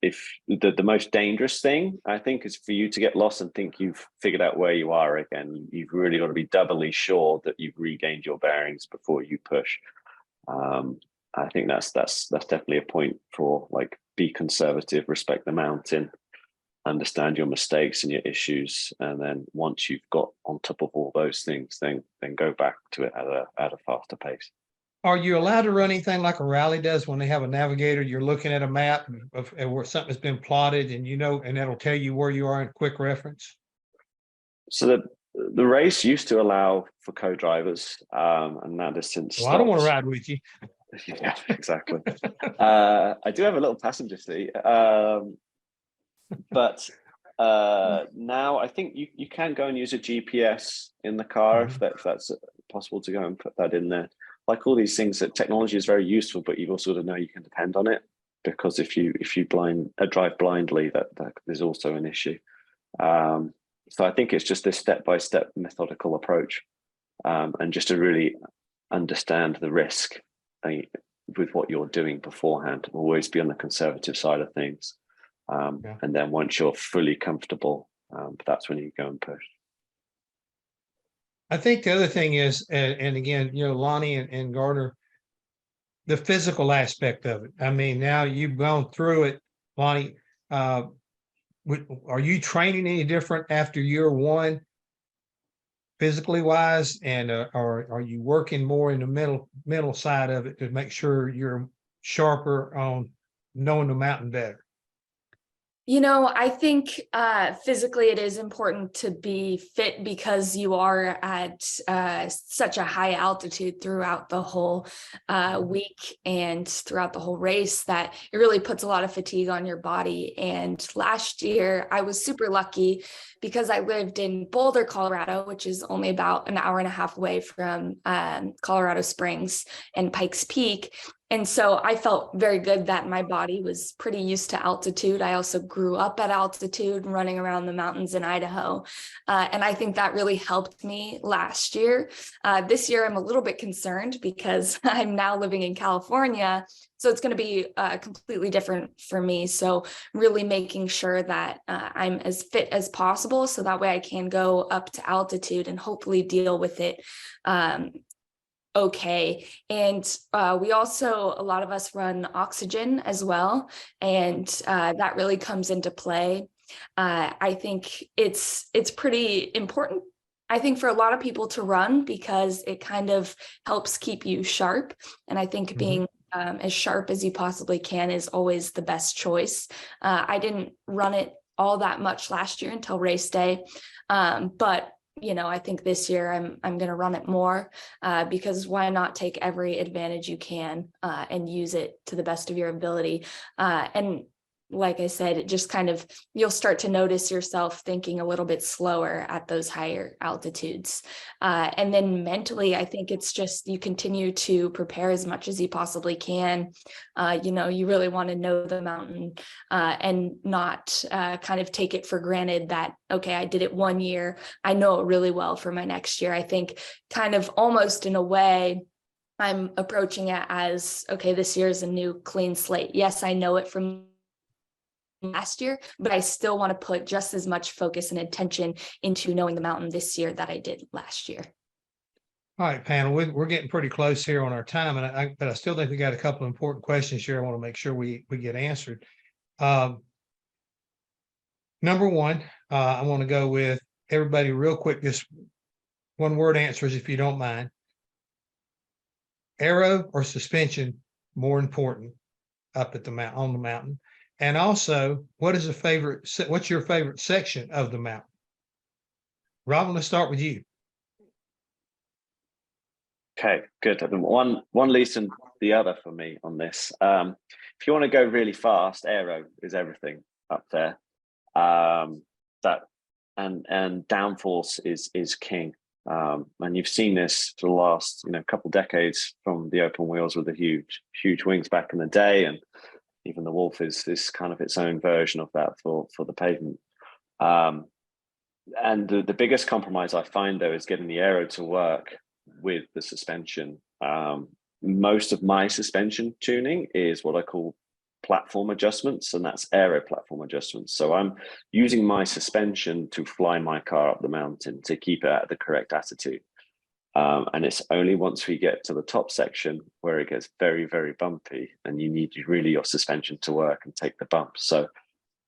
If the most dangerous thing, I think, is for you to get lost and think you've figured out where you are again. You've really got to be doubly sure that you've regained your bearings before you push. I think that's definitely a point for, like, be conservative, respect the mountain, understand your mistakes and your issues, and then once you've got on top of all those things, then go back to it at a faster pace. Are you allowed to run anything like a rally does when they have a navigator? You're looking at a map of where something's been plotted, and and that'll tell you where you are in quick reference. So the race used to allow for co-drivers, and that has since Well, I don't want to stopped. ride with you. Yeah, exactly. I do have a little passenger seat, but now I think you can go and use a GPS in the car if that's possible to go and put that in there. Like all these things, that technology is very useful, but you've also got to know you can depend on it, because if you drive blindly, that is also an issue. So I think it's just this step-by-step methodical approach, and just to really understand the risk with what you're doing beforehand. Always be on the conservative side of things, and then once you're fully comfortable, that's when you go and push. I think the other thing is, and again, Loni and Gardner, the physical aspect of it. I mean, now you've gone through it, Loni. Are you training any different after year one, physically wise, and or are you working more in the mental side of it to make sure you're sharper on knowing the mountain better? I think physically it is important to be fit, because you are at such a high altitude throughout the whole week and throughout the whole race, that it really puts a lot of fatigue on your body. And last year I was super lucky because I lived in Boulder, Colorado, which is only about an hour and a half away from Colorado Springs and Pikes Peak. And so I felt very good that my body was pretty used to altitude. I also grew up at altitude, running around the mountains in Idaho. And I think that really helped me last year. This year, I'm a little bit concerned because I'm now living in California. So it's going to be completely different for me. So really making sure that I'm as fit as possible, so that way I can go up to altitude and hopefully deal with it okay. And we also, a lot of us run oxygen as well, and that really comes into play. I think it's pretty important, I think, for a lot of people to run, because it kind of helps keep you sharp. And I think being as sharp as you possibly can is always the best choice. I didn't run it all that much last year until race day, but I think this year I'm going to run it more, because why not take every advantage you can and use it to the best of your ability. And like I said, it just kind of, you'll start to notice yourself thinking a little bit slower at those higher altitudes. And then mentally, I think it's just, you continue to prepare as much as you possibly can. You really want to know the mountain and not kind of take it for granted that, okay, I did it one year, I know it really well for my next year. I think kind of almost in a way, I'm approaching it as, okay, this year is a new clean slate. Yes, I know it from last year, but I still want to put just as much focus and attention into knowing the mountain this year that I did last year. All right, panel, we're getting pretty close here on our time, but I still think we got a couple of important questions here I want to make sure we get answered. Number one, I want to go with everybody real quick, just one word answers if you don't mind. Aero or suspension more important up at on the mountain? And also, what's your favorite section of the mountain? Robin, let's start with you. Okay, good. One leads to the other for me on this. If you want to go really fast, aero is everything up there. And downforce is king. And you've seen this for the last couple decades, from the open wheels with the huge wings back in the day, and even the Wolf is kind of its own version of that for the pavement. And the biggest compromise I find, though, is getting the aero to work with the suspension. Most of my suspension tuning is what I call platform adjustments, and that's aero platform adjustments. So I'm using my suspension to fly my car up the mountain to keep it at the correct attitude. And it's only once we get to the top section where it gets very, very bumpy and you need really your suspension to work and take the bump. So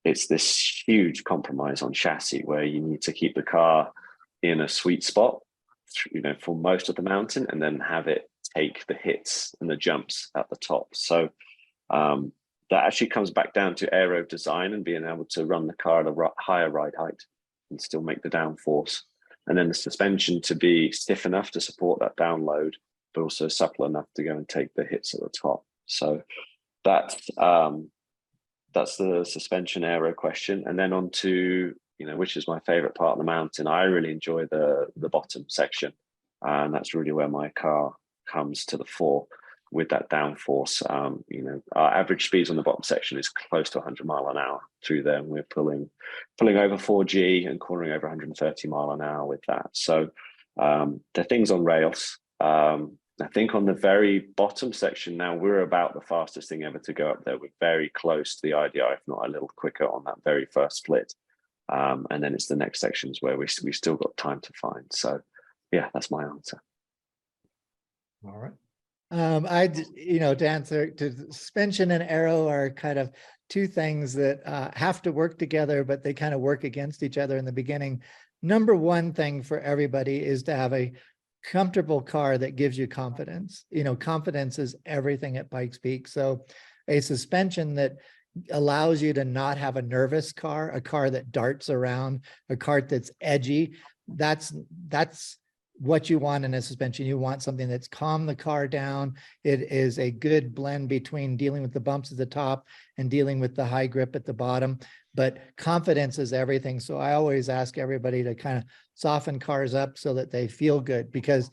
it's this huge compromise on chassis where you need to keep the car in a sweet spot, for most of the mountain, and then have it take the hits and the jumps at the top. So that actually comes back down to aero design and being able to run the car at a higher ride height and still make the downforce. And then the suspension to be stiff enough to support that download, but also supple enough to go and take the hits at the top. So that's the suspension aero question. And then on to, which is my favorite part of the mountain. I really enjoy the bottom section. And that's really where my car comes to the fore with that downforce. Our average speeds on the bottom section is close to 100 mile an hour through there. And we're pulling over 4G and cornering over 130 mile an hour with that. So the things on rails. I think on the very bottom section now, we're about the fastest thing ever to go up there. We're very close to the IDI, if not a little quicker on that very first split. And then it's the next sections where we still got time to find. So yeah, that's my answer. All right. To answer, to suspension and aero are kind of two things that have to work together, but they kind of work against each other in the beginning. Number one thing for everybody is to have a comfortable car that gives you confidence. Confidence is everything at Pikes Peak. So a suspension that allows you to not have a nervous car, a car that darts around, a car that's edgy, that's what you want in a suspension. You want something that's calmed the car down. It is a good blend between dealing with the bumps at the top and dealing with the high grip at the bottom. But confidence is everything. So I always ask everybody to kind of soften cars up so that they feel good, because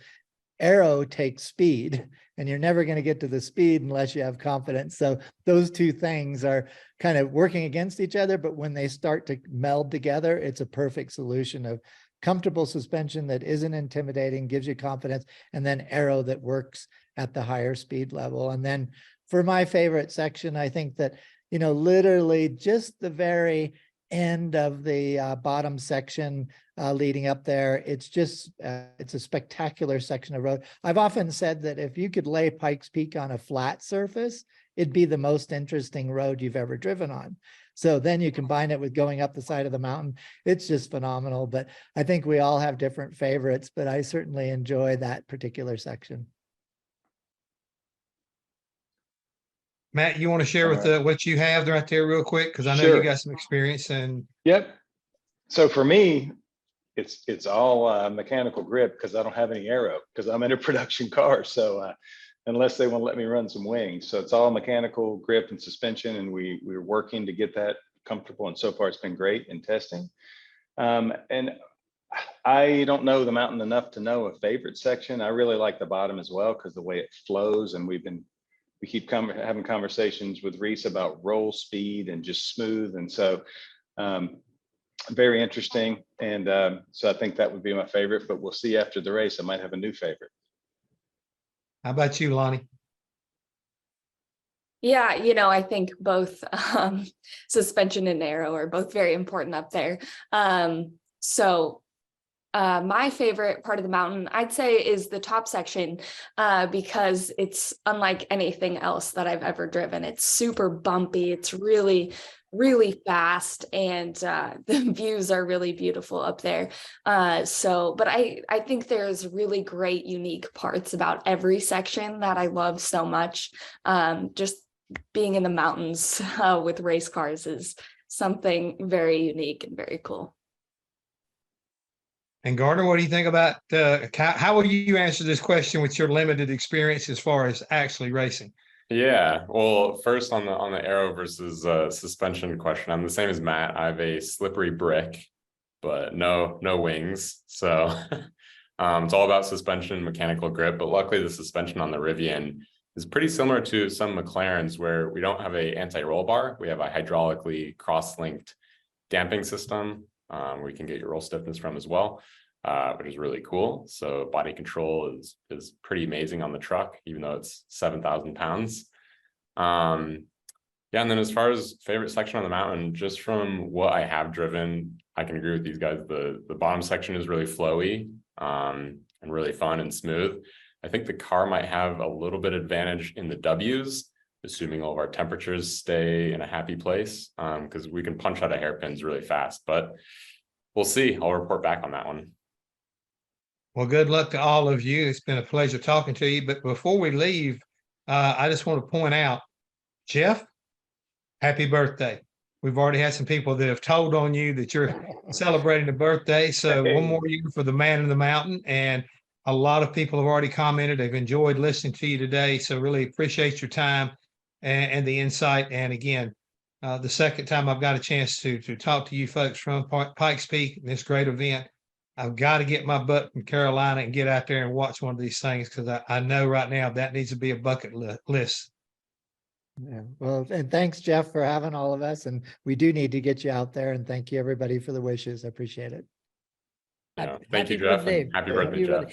aero takes speed and you're never going to get to the speed unless you have confidence. So those two things are kind of working against each other, but when they start to meld together, it's a perfect solution of comfortable suspension that isn't intimidating, gives you confidence, and then aero that works at the higher speed level. And then for my favorite section, I think that, literally just the very end of the bottom section leading up there, it's just, it's a spectacular section of road. I've often said that if you could lay Pikes Peak on a flat surface, it'd be the most interesting road you've ever driven on. So then you combine it with going up the side of the mountain. It's just phenomenal. But I think we all have different favorites, but I certainly enjoy that particular section. Matt, you want to share with what you have right there real quick? Because I know you got some experience. And Yep. So for me, it's all mechanical grip, because I don't have any aero, because I'm in a production car. So unless they want to let me run some wings. So it's all mechanical grip and suspension, and we're working to get that comfortable. And so far it's been great in testing. And I don't know the mountain enough to know a favorite section. I really like the bottom as well, because the way it flows, and we keep having conversations with Reese about roll speed and just smooth. And so very interesting. And so I think that would be my favorite, but we'll see after the race. I might have a new favorite. How about you, Loni? Yeah, I think both suspension and aero are both very important up there. So my favorite part of the mountain, I'd say, is the top section, because it's unlike anything else that I've ever driven. It's super bumpy. It's really, really fast, and the views are really beautiful up there. But I think there's really great, unique parts about every section that I love so much. Just being in the mountains with race cars is something very unique and very cool. And Gardner, what do you think about how will you answer this question with your limited experience as far as actually racing? Yeah, well, first on the aero versus suspension question, I'm the same as Matt. I have a slippery brick, but no wings. So it's all about suspension and mechanical grip. But luckily, the suspension on the Rivian is pretty similar to some McLarens, where we don't have a anti-roll bar. We have a hydraulically cross-linked damping system we can get your roll stiffness from as well, which is really cool. So body control is pretty amazing on the truck, even though it's 7,000 pounds. Yeah, and then as far as favorite section on the mountain, just from what I have driven, I can agree with these guys. The bottom section is really flowy and really fun and smooth. I think the car might have a little bit advantage in the W's, assuming all of our temperatures stay in a happy place, because we can punch out of hairpins really fast, but we'll see. I'll report back on that one. Well, good luck to all of you. It's been a pleasure talking to you. But before we leave, I just want to point out, Jeff, happy birthday. We've already had some people that have told on you that you're celebrating a birthday. So one more year for the man in the mountain. And a lot of people have already commented. They've enjoyed listening to you today. So really appreciate your time and the insight. And again, the second time I've got a chance to talk to you folks from Pikes Peak, this great event, I've got to get my butt from Carolina and get out there and watch one of these things, because I know right now that needs to be a bucket list. Yeah, well, and thanks, Jeff, for having all of us. And we do need to get you out there. And thank you, everybody, for the wishes. I appreciate it. Thank you, Jeff. And happy birthday, Jeff.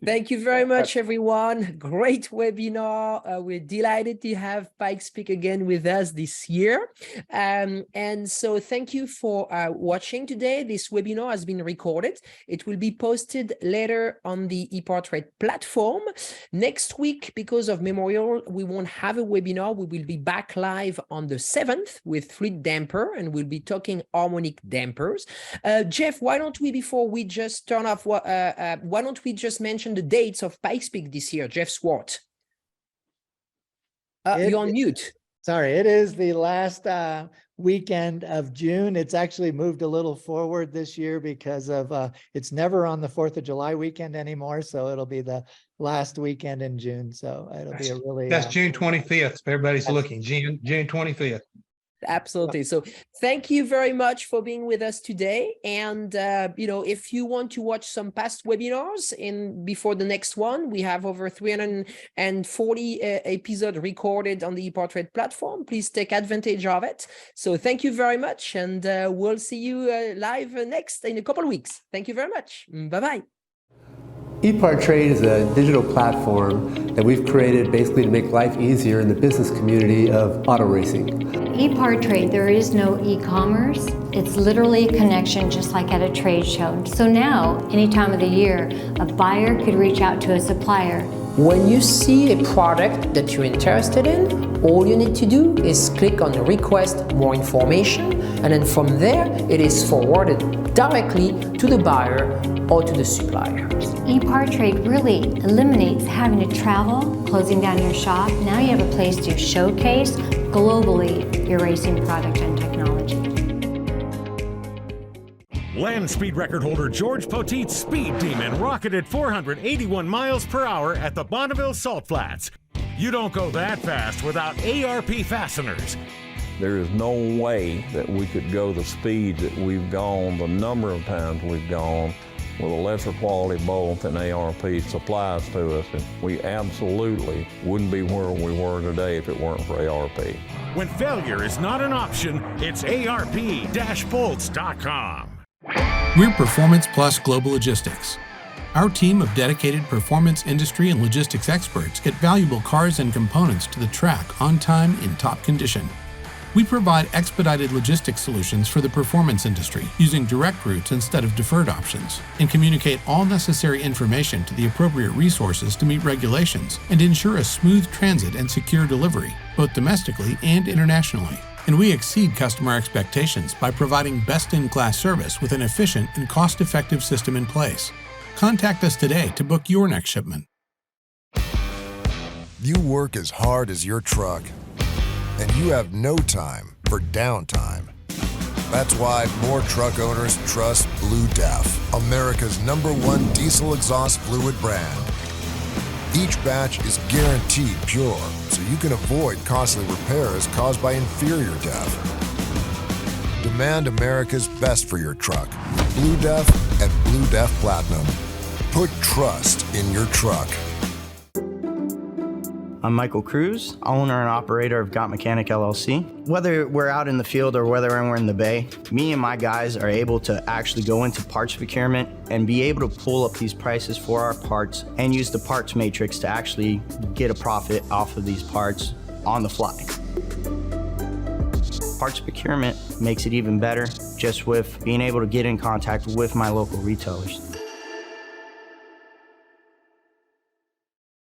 Thank you very much, everyone. Great webinar. We're delighted to have Pikes Peak again with us this year. And so thank you for watching today. This webinar has been recorded. It will be posted later on the ePortrait platform. Next week, because of Memorial, we won't have a webinar. We will be back live on the 7th with Fluid Damper, and we'll be talking harmonic dampers. Jeff, why don't we, before we just turn off, why don't we just mention the dates of Pikes Peak this year? Jeff Zwart. You're on mute. Sorry, it is the last weekend of June. It's actually moved a little forward this year because of it's never on the 4th of July weekend anymore. So it'll be the last weekend in June. So it'll be a really that's June 25th. Everybody's looking. June 25th. Absolutely. So thank you very much for being with us today. And, if you want to watch some past webinars before the next one, we have over 340 episodes recorded on the ePortrait platform. Please take advantage of it. So thank you very much. And we'll see you live next in a couple of weeks. Thank you very much. Bye-bye. ePortrait is a digital platform that we've created basically to make life easier in the business community of auto racing. ePortrait, there is no e-commerce. It's literally a connection just like at a trade show. So now, any time of the year, a buyer could reach out to a supplier. When you see a product that you're interested in, all you need to do is click on request more information, and then from there, it is forwarded directly to the buyer or to the supplier. ePortrait really eliminates having to travel, closing down your shop. Now you have a place to showcase globally your racing product and technology. Land speed record holder George Poteet's Speed Demon rocketed 481 miles per hour at the Bonneville Salt Flats. You don't go that fast without ARP fasteners. There is no way that we could go the speed that we've gone, the number of times we've gone, with a lesser quality bolt than ARP supplies to us. And we absolutely wouldn't be where we were today if it weren't for ARP. When failure is not an option, it's ARP-bolts.com. We're Performance Plus Global Logistics. Our team of dedicated performance industry and logistics experts get valuable cars and components to the track on time in top condition. We provide expedited logistics solutions for the performance industry using direct routes instead of deferred options, and communicate all necessary information to the appropriate resources to meet regulations and ensure a smooth transit and secure delivery, both domestically and internationally. And we exceed customer expectations by providing best-in-class service with an efficient and cost-effective system in place. Contact us today to book your next shipment. You work as hard as your truck, and you have no time for downtime. That's why more truck owners trust Blue Def, America's #1 diesel exhaust fluid brand. Each batch is guaranteed pure, so you can avoid costly repairs caused by inferior DEF. Demand America's best for your truck. Blue Def and Blue Def Platinum. Put trust in your truck. I'm Michael Cruz, owner and operator of Got Mechanic LLC. Whether we're out in the field or whether we're in the bay, me and my guys are able to actually go into parts procurement and be able to pull up these prices for our parts and use the parts matrix to actually get a profit off of these parts on the fly. Parts procurement makes it even better just with being able to get in contact with my local retailers.